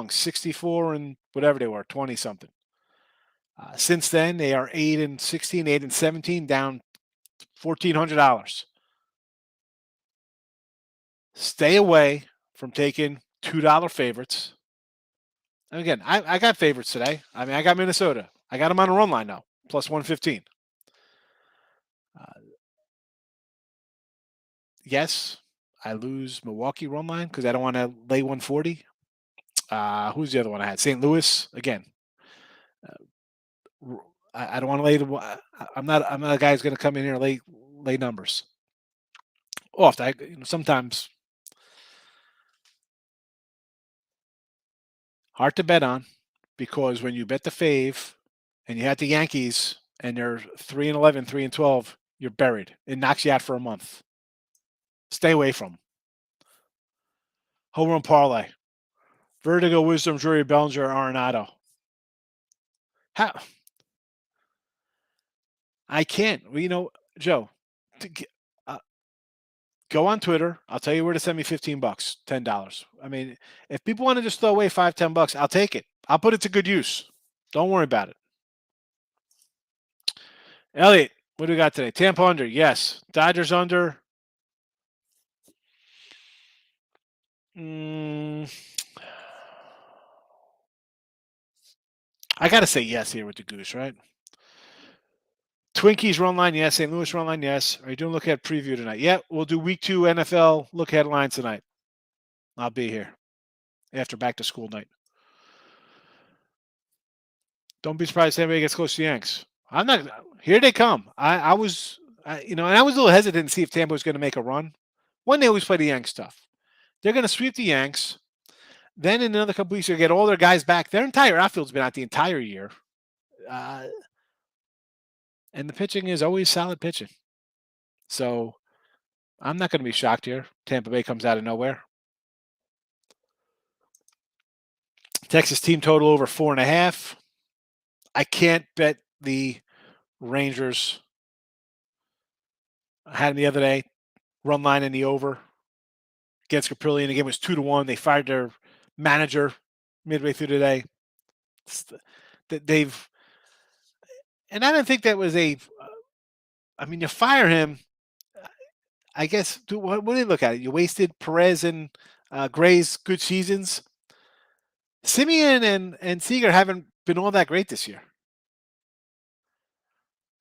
64 and whatever they were, 20-something. Since then, they are 8-16, 8-17, down $1,400. Stay away from taking $2 favorites. And again, I got favorites today. I mean, I got Minnesota. I got them on a run line now, plus 115. Yes, I lose Milwaukee run line because I don't want to lay 140. Who's the other one I had? St. Louis again. I don't want to lay. I'm not a guy who's going to come in here and lay numbers. Sometimes hard to bet on because when you bet the fave and you had the Yankees and they're 3-11, 3-12, you're buried. It knocks you out for a month. Stay away from them. Home run parlay. Vertigo, Wisdom, Drury, Bellinger, Arenado. How? I can't. Well, Joe, go on Twitter. I'll tell you where to send me $15, $10. I mean, if people want to just throw away $5, $10, I'll take it. I'll put it to good use. Don't worry about it. Elliot, what do we got today? Tampa under, yes. Dodgers under. I got to say yes here with the goose, right? Twinkies run line, yes. St. Louis run line, yes. Are you doing look ahead preview tonight? Yeah, we'll do week 2 NFL look ahead lines tonight. I'll be here after back to school night. Don't be surprised if anybody gets close to the Yanks. I'm not. Here they come. I was a little hesitant to see if Tampa was going to make a run. One, they always play the Yanks tough. They're going to sweep the Yanks. Then in another couple weeks, they'll get all their guys back. Their entire outfield's been out the entire year. And the pitching is always solid pitching. So I'm not going to be shocked here. Tampa Bay comes out of nowhere. Texas team total over 4.5. I can't bet the Rangers. I had them the other day. Run line in the over against Caprilli, and the game was 2-1. They fired their manager midway through the day. And I didn't think that was you fire him. I guess, what do you look at it? You wasted Perez and Gray's good seasons. Simeon and Seager haven't been all that great this year.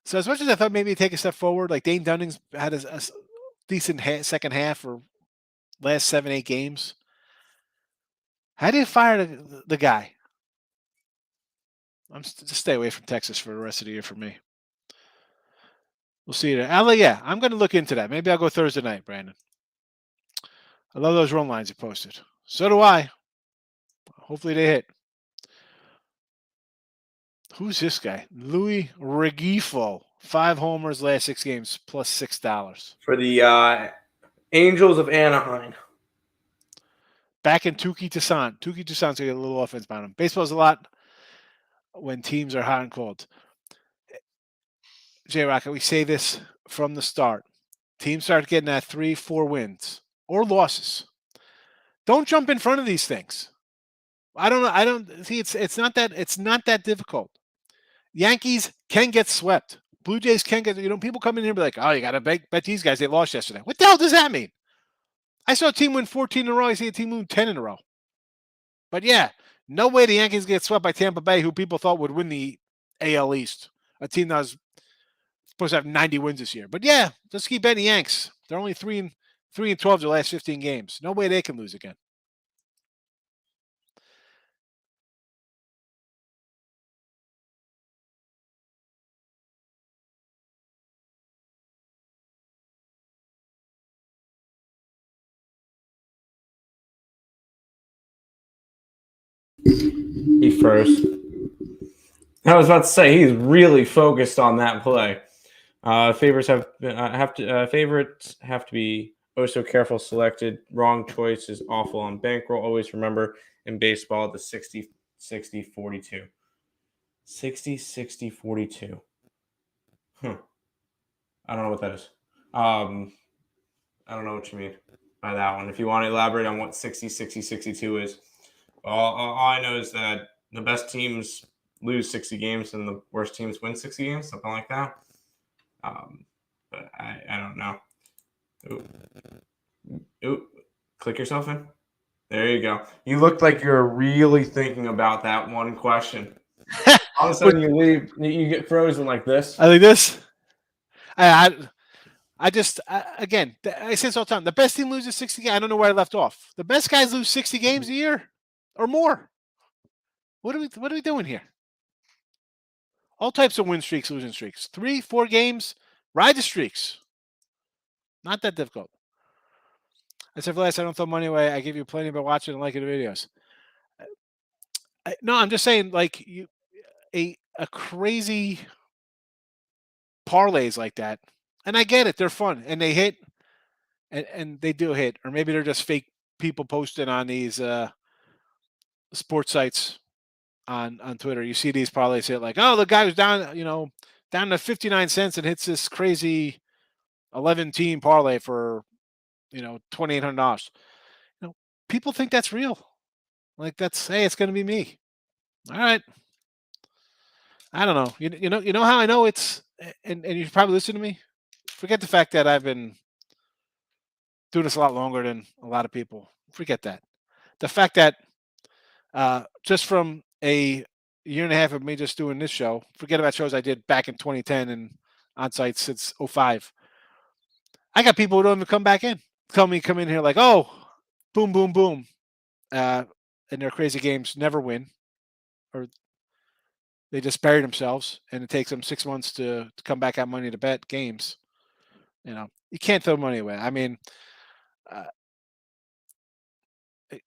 So as much as I thought maybe take a step forward, like Dane Dunning's had a decent second half or last 7-8 games. How do you fire the guy? Just stay away from Texas for the rest of the year for me. We'll see you there. I'm going to look into that. Maybe I'll go Thursday night, Brandon. I love those run lines you posted. So do I. Hopefully they hit. Who's this guy? Louis Regifo. 5 homers last 6 games, plus $6. For the Angels of Anaheim. Back in Tuki Toussaint. Tuki Toussaint's going to get a little offense behind him. Baseball's a lot when teams are hot and cold. J-Rock, we say this from the start. Teams start getting that 3-4 wins or losses. Don't jump in front of these things. I don't know. I don't see it's not that difficult. Yankees can get swept. Blue Jays can get, people come in here and be like, oh, you got to bet these guys they lost yesterday. What the hell does that mean? I saw a team win 14 in a row. I see a team win 10 in a row. But yeah, no way the Yankees get swept by Tampa Bay, who people thought would win the AL East. A team that was supposed to have 90 wins this year. But yeah, just keep betting the Yanks. They're only 3-12 the last 15 games. No way they can lose again. He froze. I was about to say he's really focused on that play. Favorites have to be oh so careful selected. Wrong choice is awful on bankroll. Always remember in baseball the 60-60-42. 60-60-42. I don't know what that is. I don't know what you mean by that one. If you want to elaborate on what 60-60-62 is. All I know is that the best teams lose 60 games and the worst teams win 60 games, something like that. But I don't know. Ooh, click yourself in. There you go. You look like you're really thinking about that one question. All of a sudden you leave, you get frozen like this. I like this. I say this all the time. The best team loses 60 games. I don't know where I left off. The best guys lose 60 games a year or more. What are we doing here? All types of win streaks, losing streaks. 3-4 games, ride the streaks. Not that difficult. I said, Vlad, I don't throw money away. I give you plenty by watching and liking the videos. No, I'm just saying, like a crazy parlays like that, and I get it. They're fun and they hit, and they do hit, or maybe they're just fake people posting on these sports sites on Twitter. You see these parlays hit like, oh, the guy was down to 59 cents and hits this crazy 11-team parlay for $2,800. People think that's real. Like hey, it's going to be me. All right. I don't know. You know how I know it's, and you probably listen to me. Forget the fact that I've been doing this a lot longer than a lot of people. Forget that. The fact that just from a year and a half of me just doing this show, forget about shows I did back in 2010 and on site since 2005. I got people who don't even come back in. Come in here like, oh, boom, boom, boom. And their crazy games never win. Or they just bury themselves, and it takes them 6 months to come back at money to bet games. You can't throw money away. I mean,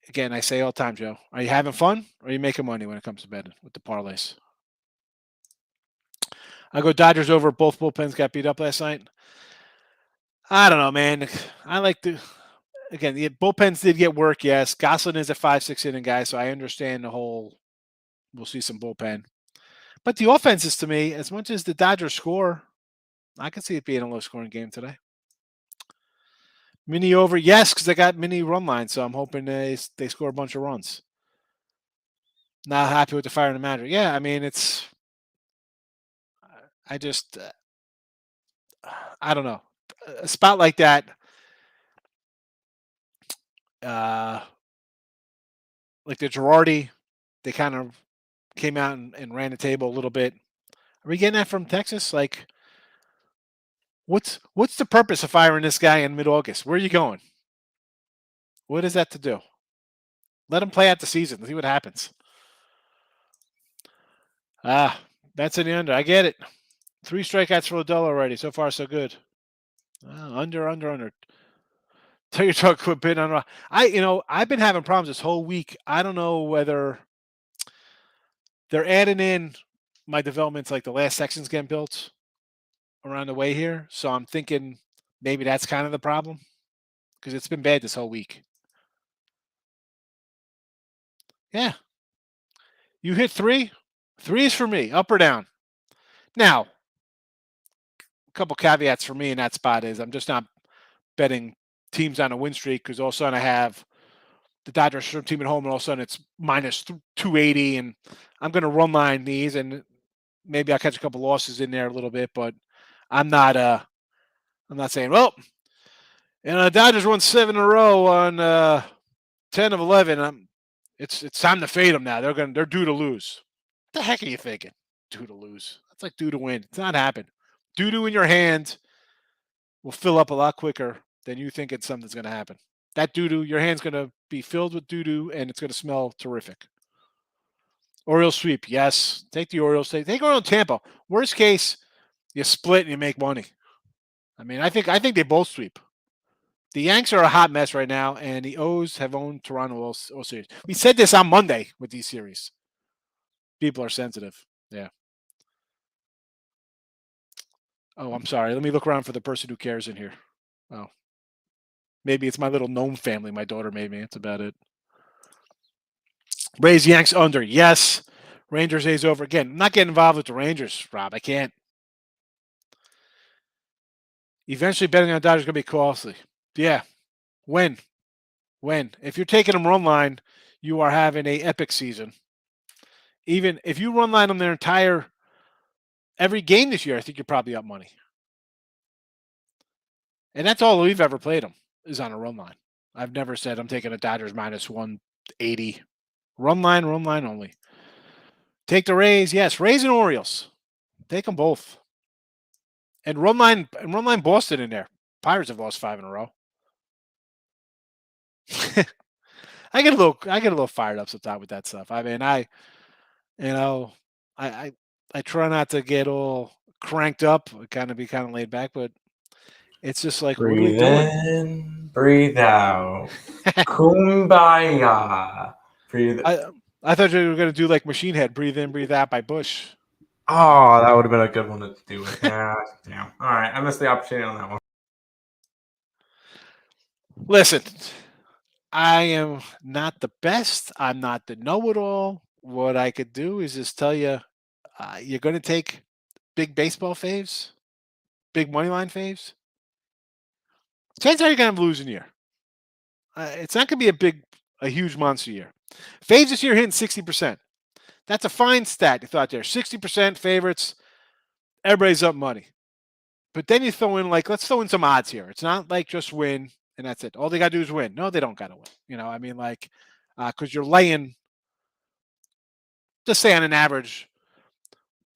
again, I say all the time, Joe, are you having fun or are you making money when it comes to betting with the parlays? I go Dodgers over. Both bullpens got beat up last night. I don't know, man. I like to, again, the bullpens did get work, yes. Gosselin is a 5-6 inning guy, so I understand the whole, we'll see some bullpen. But the offenses, to me, as much as the Dodgers score, I can see it being a low-scoring game today. Mini over, yes, because they got mini run line, so I'm hoping they score a bunch of runs. Not happy with the fire and the manager. Yeah, I mean, I don't know. A spot like that, like the Girardi, they kind of came out and ran the table a little bit. Are we getting that from Texas? Like, What's the purpose of firing this guy in mid-August? Where are you going? What is that to do? Let him play out the season. See what happens. That's in the under. I get it. 3 strikeouts for Odell already. So far, so good. Under. Tell your truck quit bidding on. I've been having problems this whole week. I don't know whether they're adding in my developments, like the last section's getting built around the way here. So I'm thinking maybe that's kind of the problem because it's been bad this whole week. Yeah. You hit 3. 3 is for me, up or down. Now, a couple caveats for me in that spot is I'm just not betting teams on a win streak because all of a sudden I have the Dodgers team at home and all of a sudden it's minus 280 and I'm going to run line these and maybe I'll catch a couple losses in there a little bit, but I'm not saying, well, the Dodgers won 7 in a row on 10 of 11. It's time to fade them now. They're due to lose. What the heck are you thinking? Due to lose. That's like due to win. It's not happening. Doo-doo in your hand will fill up a lot quicker than you think something's going to happen. That doo-doo, your hand's going to be filled with doo-doo, and it's going to smell terrific. Orioles sweep, yes. Take the Orioles. Take Orioles Tampa. Worst case, you split and you make money. I mean, I think they both sweep. The Yanks are a hot mess right now, and the O's have owned Toronto all series. We said this on Monday with these series. People are sensitive. Yeah. Oh, I'm sorry. Let me look around for the person who cares in here. Oh. Maybe it's my little gnome family my daughter made me. That's about it. Rays, Yanks under. Yes. Rangers, A's over. Again, I'm not getting involved with the Rangers, Rob. I can't. Eventually, betting on Dodgers is going to be costly. Yeah. When? If you're taking them run line, you are having an epic season. Even if you run line them every game this year, I think you're probably up money. And that's all we've ever played them is on a run line. I've never said I'm taking a Dodgers minus 180. Run line only. Take the Rays, yes. Rays and Orioles. Take them both. And run line Boston in there. Pirates have lost 5 in a row. I get a little fired up sometimes with that stuff. I mean, I try not to get all cranked up, kind of be laid back, but it's just like, breathe what are we doing? In, breathe out. Kumbaya. Breathe. I thought you were going to do like Machine Head, Breathe In, Breathe Out by Bush. Oh, that would have been a good one to do with. Yeah, damn. All right, I missed the opportunity on that one. Listen, I am not the best. I'm not the know-it-all. What I could do is just tell you, you're going to take big baseball faves, big money line faves. Chances are you're going to have a losing year. It's not going to be a huge monster year. Faves this year hitting 60%. That's a fine stat you thought there. 60% favorites. Everybody's up money. But then you throw in, let's throw in some odds here. It's not like just win and that's it. All they got to do is win. No, they don't got to win. I mean, because you're laying, just say on an average,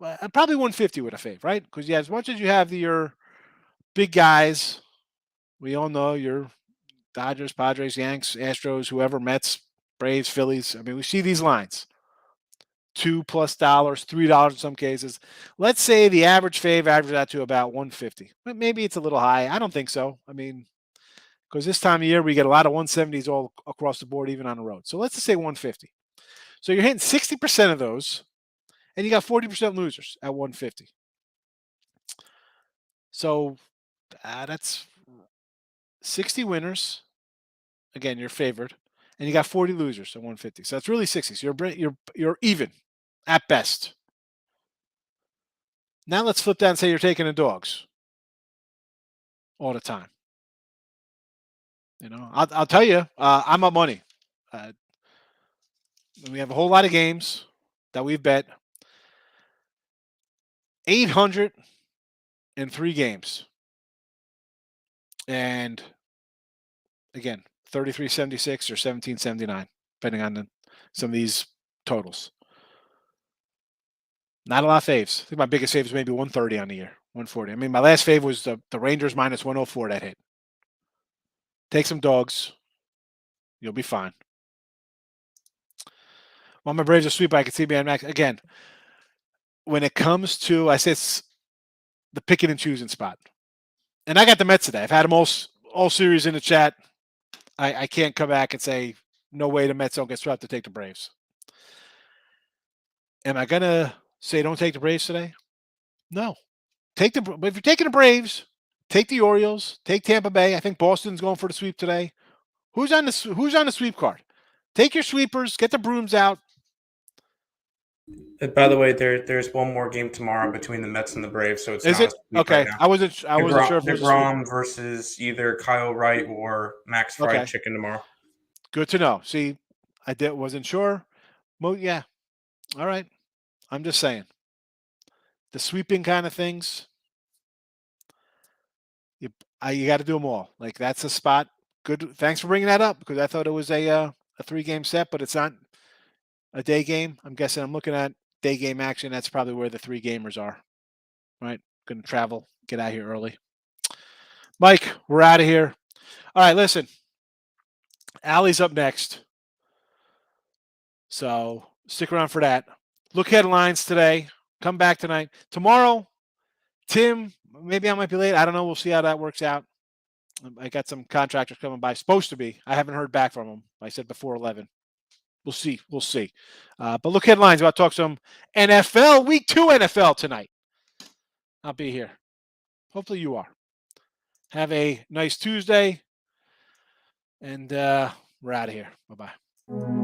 probably 150 with a fave, right? Because as much as you have your big guys, we all know your Dodgers, Padres, Yanks, Astros, whoever, Mets, Braves, Phillies. I mean, we see these lines. $2+, $3 in some cases. Let's say the average fave averages out to about 150. But maybe it's a little high. I don't think so. I mean, because this time of year we get a lot of 170s all across the board, even on the road. So let's just say 150. So you're hitting 60% of those, and you got 40% losers at 150. So that's 60 winners. Again, you're favored, and you got 40 losers at 150. So that's really 60. So you're even at best. Now let's flip that and say you're taking the dogs all the time. I'll tell you, I'm up money. We have a whole lot of games that we've bet. 803 games. And again, 33.76 or 17.79, depending on some of these totals. Not a lot of faves. I think my biggest fave is maybe 130 on the year. 140. I mean, my last fave was the Rangers minus 104 that hit. Take some dogs. You'll be fine. Well, my Braves are sweep. I can see behind Max. Again, when it comes to, I say it's the picking and choosing spot. And I got the Mets today. I've had them all series in the chat. I can't come back and say, no way the Mets don't get swept to take the Braves. Am I going to say don't take the Braves today? No. But if you're taking the Braves, take the Orioles, take Tampa Bay. I think Boston's going for the sweep today. Who's on the sweep card? Take your sweepers, get the brooms out. By the way, there's one more game tomorrow between the Mets and the Braves, so it's Is not it a sweep okay? right now. I wasn't sure if it was a sweep. DeGrom versus either Kyle Wright or Max Fried Chicken tomorrow. Good to know. See, wasn't sure. Well, yeah. All right. I'm just saying. The sweeping kind of things, you got to do them all. Like, that's a spot. Good. Thanks for bringing that up, because I thought it was a 3-game set, but it's not a day game. I'm guessing I'm looking at day game action. That's probably where the 3 gamers are. Right. Going to travel, get out here early. Mike, we're out of here. All right, listen. Allie's up next. So stick around for that. Look headlines today. Come back tonight. Tomorrow, Tim, maybe I might be late. I don't know. We'll see how that works out. I got some contractors coming by. Supposed to be. I haven't heard back from them. I said before 11. We'll see. We'll see. But look headlines. About to talk some NFL. Week 2 NFL tonight. I'll be here. Hopefully you are. Have a nice Tuesday. And we're out of here. Bye-bye.